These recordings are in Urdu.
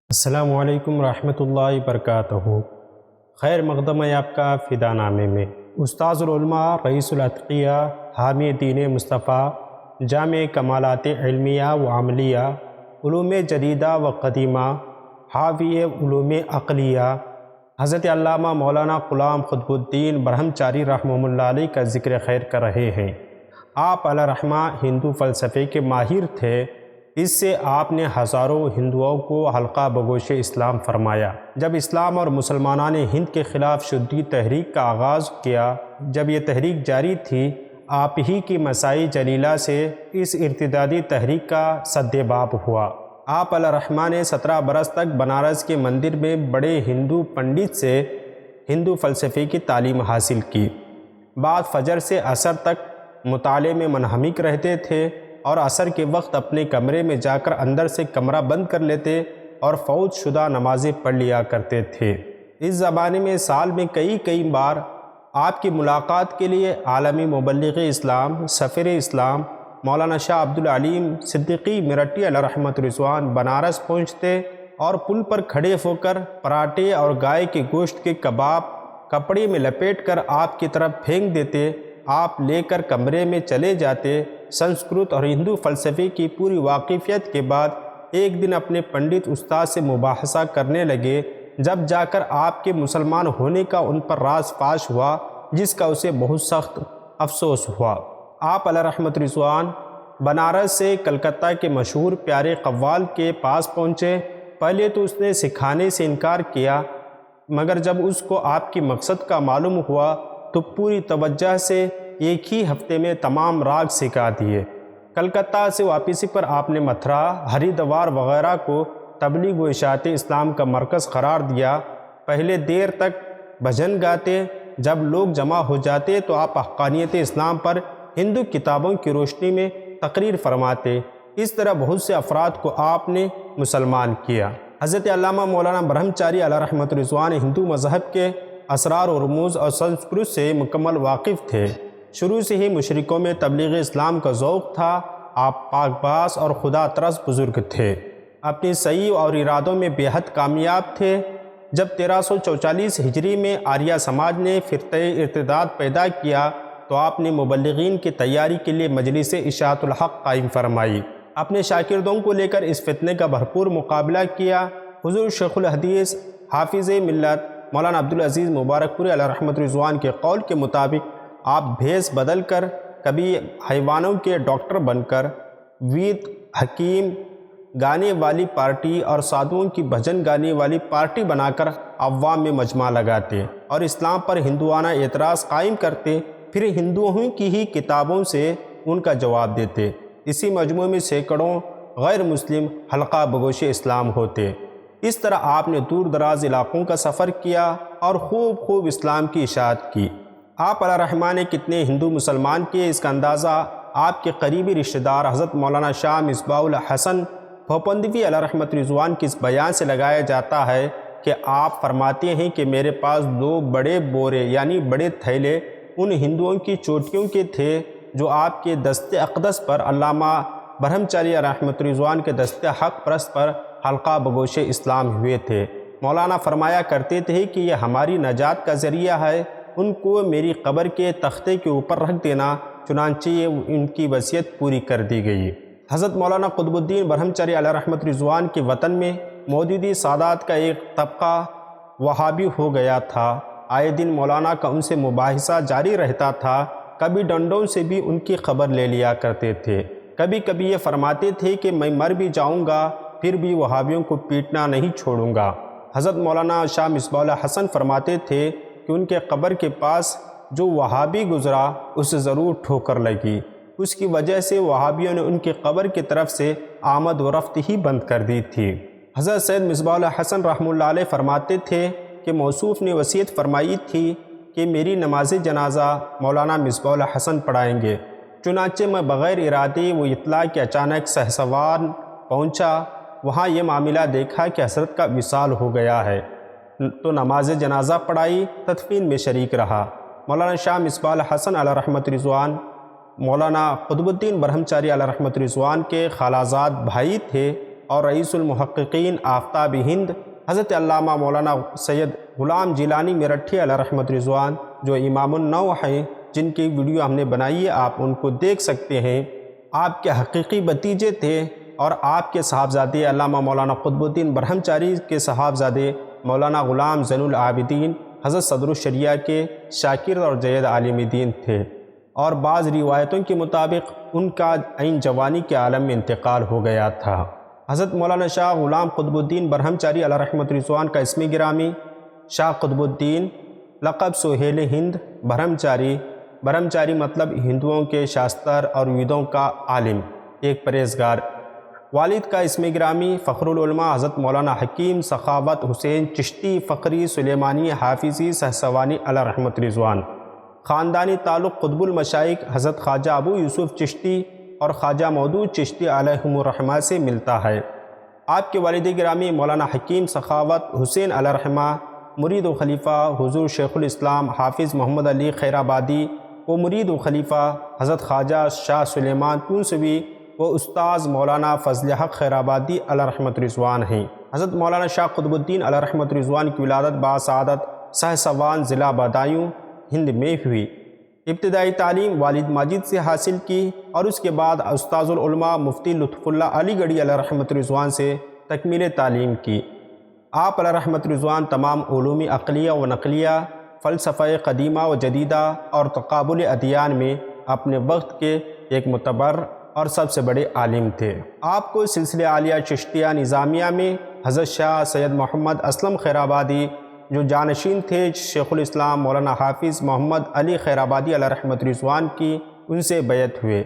السلام علیکم ورحمۃ اللہ وبرکاتہ۔ خیر مقدم ہے آپ کا فدا نامے میں۔ استاذ العلماء، رئیس الاتقیاء، حامی دین مصطفیٰ، جامع کمالات علمیہ و عملیہ، علوم جدیدہ و قدیمہ، حاوی علوم عقلیہ، حضرت علامہ مولانا غلام قطب برہمچاری رحمہ اللہ علیہ کا ذکر خیر کر رہے ہیں۔ آپ الرحمہ ہندو فلسفے کے ماہر تھے۔ اس سے آپ نے ہزاروں ہندوؤں کو حلقہ بگوش اسلام فرمایا۔ جب اسلام اور مسلمانوں نے ہند کے خلاف شدھی تحریک کا آغاز کیا، جب یہ تحریک جاری تھی، آپ ہی کی مسائی جلیلہ سے اس ارتدادی تحریک کا سد باب ہوا۔ آپ الرحمہ نے 17 برس تک بنارس کے مندر میں بڑے ہندو پنڈت سے ہندو فلسفے کی تعلیم حاصل کی۔ بعد فجر سے عصر تک مطالعے میں منہمک رہتے تھے اور عصر کے وقت اپنے کمرے میں جا کر اندر سے کمرہ بند کر لیتے اور فوت شدہ نمازیں پڑھ لیا کرتے تھے۔ اس زمانے میں سال میں کئی بار آپ کی ملاقات کے لیے عالمی مبلغ اسلام، سفیر اسلام مولانا شاہ عبد العلیم صدیقی مرٹی علیہ رحمۃ رضوان بنارس پہنچتے اور پل پر کھڑے ہو کر پراٹھے اور گائے کے گوشت کے کباب کپڑے میں لپیٹ کر آپ کی طرف پھینک دیتے۔ آپ لے کر کمرے میں چلے جاتے۔ سنسکرت اور ہندو فلسفے کی پوری واقفیت کے بعد ایک دن اپنے پنڈت استاد سے مباحثہ کرنے لگے، جب جا کر آپ کے مسلمان ہونے کا ان پر راز فاش ہوا، جس کا اسے بہت سخت افسوس ہوا۔ آپ علیہ رحمۃ رضوان بنارس سے کلکتہ کے مشہور پیارے قوال کے پاس پہنچے۔ پہلے تو اس نے سکھانے سے انکار کیا، مگر جب اس کو آپ کی مقصد کا معلوم ہوا تو پوری توجہ سے ایک ہی ہفتے میں تمام راگ سکھا دیے۔ کلکتہ سے واپسی پر آپ نے متھرا، ہری دوار وغیرہ کو تبلیغ و اشاعت اسلام کا مرکز قرار دیا۔ پہلے دیر تک بھجن گاتے، جب لوگ جمع ہو جاتے تو آپ حقانیت اسلام پر ہندو کتابوں کی روشنی میں تقریر فرماتے۔ اس طرح بہت سے افراد کو آپ نے مسلمان کیا۔ حضرت علامہ مولانا برہمچاری علیہ رحمۃ رضوان ہندو مذہب کے اسرار و رموز اور سنسکرت سے مکمل واقف تھے۔ شروع سے ہی مشرکوں میں تبلیغ اسلام کا ذوق تھا۔ آپ پاک باز اور خدا ترس بزرگ تھے۔ اپنی سعی اور ارادوں میں بے حد کامیاب تھے۔ جب 1344 ہجری میں آریہ سماج نے فرقہ ارتداد پیدا کیا تو آپ نے مبلغین کی تیاری کے لیے مجلس اشاعت الحق قائم فرمائی۔ اپنے شاگردوں کو لے کر اس فتنے کا بھرپور مقابلہ کیا۔ حضور شیخ الحدیث حافظ ملت مولانا عبدالعزیز مبارک پوری علیہ رحمۃ رضوان کے قول کے مطابق آپ بھیس بدل کر، کبھی حیوانوں کے ڈاکٹر بن کر، وید حکیم گانے والی پارٹی اور سادھوؤں کی بھجن گانے والی پارٹی بنا کر عوام میں مجمع لگاتے اور اسلام پر ہندوانہ اعتراض قائم کرتے، پھر ہندوؤں کی ہی کتابوں سے ان کا جواب دیتے۔ اسی مجموعے میں سینکڑوں غیر مسلم حلقہ بگوش اسلام ہوتے۔ اس طرح آپ نے دور دراز علاقوں کا سفر کیا اور خوب اسلام کی اشاعت کی۔ آپ علیہ رحمہ نے کتنے ہندو مسلمان کیے، اس کا اندازہ آپ کے قریبی رشتہ دار حضرت مولانا شاہ مصباح الحسن بھوپندوی علیہ رحمۃ رضوان کے اس بیان سے لگایا جاتا ہے کہ آپ فرماتے ہیں کہ میرے پاس 2 بڑے بورے یعنی بڑے تھیلے ان ہندوؤں کی چوٹیوں کے تھے جو آپ کے دست اقدس پر علامہ برہمچاری علیہ رحمۃ رضوان کے دست حق پرست پر حلقہ بگوش اسلام ہوئے تھے۔ مولانا فرمایا کرتے تھے کہ یہ ہماری نجات کا ذریعہ ہے، ان کو میری قبر کے تختے کے اوپر رکھ دینا، چنانچہ ان کی وصیت پوری کر دی گئی۔ حضرت مولانا قطبالدین برہمچاری علیہ رحمۃ رضوان کے وطن میں مودودی سادات کا ایک طبقہ وہابی ہو گیا تھا۔ آئے دن مولانا کا ان سے مباحثہ جاری رہتا تھا۔ کبھی ڈنڈوں سے بھی ان کی خبر لے لیا کرتے تھے۔ کبھی یہ فرماتے تھے کہ میں مر بھی جاؤں گا پھر بھی وہابیوں کو پیٹنا نہیں چھوڑوں گا۔ حضرت مولانا شاہ مصباح الحسن فرماتے تھے کہ ان کے قبر کے پاس جو وہابی گزرا اسے ضرور ٹھوکر لگی۔ اس کی وجہ سے وہابیوں نے ان کی قبر کی طرف سے آمد و رفت ہی بند کر دی تھی۔ حضرت سید مصباح الحسن رحمہ اللہ علیہ فرماتے تھے کہ موصوف نے وصیت فرمائی تھی کہ میری نماز جنازہ مولانا مصباح الحسن پڑھائیں گے۔ چنانچہ میں بغیر ارادے وہ اطلاع کہ اچانک سہسوان پہنچا، وہاں یہ معاملہ دیکھا کہ حضرت کا وصال ہو گیا ہے، تو نماز جنازہ پڑھائی، تدفین میں شریک رہا۔ مولانا شاہ مصباح الحسن علیہ رحمۃ رضوان مولانا قطبالدین برہمچاری علیہ رحمۃ رضوان کے خالازاد بھائی تھے اور رئیس المحققین آفتاب ہند حضرت علامہ مولانا سید غلام جیلانی میرٹھی علیہ رحمۃ رضوان جو امام النو ہیں، جن کی ویڈیو ہم نے بنائی ہے، آپ ان کو دیکھ سکتے ہیں، آپ کے حقیقی بھتیجے تھے اور آپ کے صاحبزادے علامہ مولانا قطبالدین برہمچاری کے صاحبزادے مولانا غلام زین العابدین حضرت صدر الشریعہ کے شاکر اور جید عالم دین تھے، اور بعض روایتوں کے مطابق ان کا عین جوانی کے عالم میں انتقال ہو گیا تھا۔ حضرت مولانا شاہ غلام قطبالدین برہمچاری علیہ رحمۃ رضوان کا اسم گرامی شاہ قطبالدین، لقب سہیل ہند برہمچاری، برہمچاری مطلب ہندوؤں کے شاستر اور ویدوں کا عالم، ایک پرہیزگار۔ والد کا اسم گرامی فخر العلماء حضرت مولانا حکیم سخاوت حسین چشتی فقری سلیمانی حافظی سہسوانی علیہ رحمۃ رضوان۔ خاندانی تعلق قطب المشائخ حضرت خواجہ ابو یوسف چشتی اور خواجہ مودود چشتی علیہم الرحمہ سے ملتا ہے۔ آپ کے والد گرامی مولانا حکیم سخاوت حسین علیہ الرحمہ مرید و خلیفہ حضور شیخ الاسلام حافظ محمد علی خیر آبادی و مرید و خلیفہ حضرت خواجہ شاہ سلیمان تونسوی و استاذ مولانا فضل حق خیر آبادی علیہ رحمۃ رضوان ہیں۔ حضرت مولانا شاہ قطبالدین علیہ رحمۃ رضوان کی ولادت باسعادت سہسوان ضلع بدایوں ہند میں ہوئی۔ ابتدائی تعلیم والد ماجد سے حاصل کی اور اس کے بعد استاذ العلماء مفتی لطف اللہ علی گڑھی علیہ رحمۃ رضوان سے تکمیل تعلیم کی۔ آپ علیہ رحمۃ رضوان تمام علوم عقلیہ و نقلیہ، فلسفہ قدیمہ و جدیدہ اور تقابل ادیان میں اپنے وقت کے ایک معتبر اور سب سے بڑے عالم تھے۔ آپ کو سلسلہ عالیہ چشتیہ نظامیہ میں حضرت شاہ سید محمد اسلم خیر آبادی جو جانشین تھے شیخ الاسلام مولانا حافظ محمد علی خیر آبادی علیہ رحمۃ رضوان کی، ان سے بیعت ہوئے،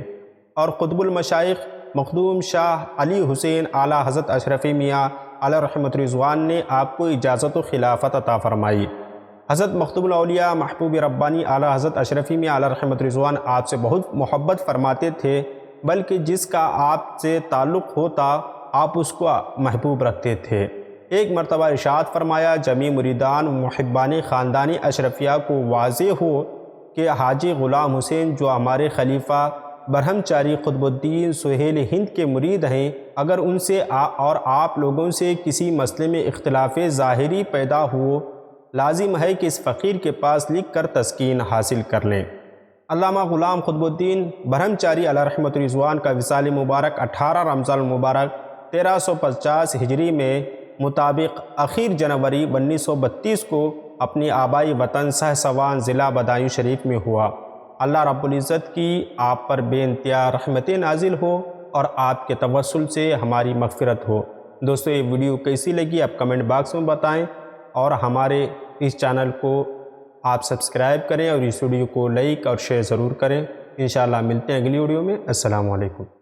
اور قطب المشائخ مخدوم شاہ علی حسین اعلیٰ حضرت اشرفی میاں علیہ رحمۃ رضوان نے آپ کو اجازت و خلافت عطا فرمائی۔ حضرت مختوم الاولیاء محبوب ربانی اعلیٰ حضرت اشرفی میاں علیہ رحمۃ رضوان آپ سے بہت محبت فرماتے تھے، بلکہ جس کا آپ سے تعلق ہوتا آپ اس کو محبوب رکھتے تھے۔ ایک مرتبہ ارشاد فرمایا، جمیع مریدان و محبان خاندانی اشرفیہ کو واضح ہو کہ حاجی غلام حسین جو ہمارے خلیفہ برہمچاری قطب الدین سہیل ہند کے مرید ہیں، اگر ان سے اور آپ لوگوں سے کسی مسئلے میں اختلاف ظاہری پیدا ہو، لازم ہے کہ اس فقیر کے پاس لکھ کر تسکین حاصل کر لیں۔ علامہ غلام قطبالدین برہمچاری علیہ رحمۃ رضوان کا وصال مبارک 18 رمضان المبارک 1350 ہجری میں مطابق اخیر جنوری 1932 کو اپنی آبائی وطن سہسوان ضلع بدایوں شریف میں ہوا۔ اللہ رب العزت کی آپ پر بے انتہا رحمت نازل ہو اور آپ کے توسل سے ہماری مغفرت ہو۔ دوستو، یہ ویڈیو کیسی لگی آپ کمنٹ باکس میں بتائیں، اور ہمارے اس چینل کو آپ سبسکرائب کریں اور اس ویڈیو کو لائک اور شیئر ضرور کریں۔ انشاءاللہ ملتے ہیں اگلی ویڈیو میں۔ السلام علیکم۔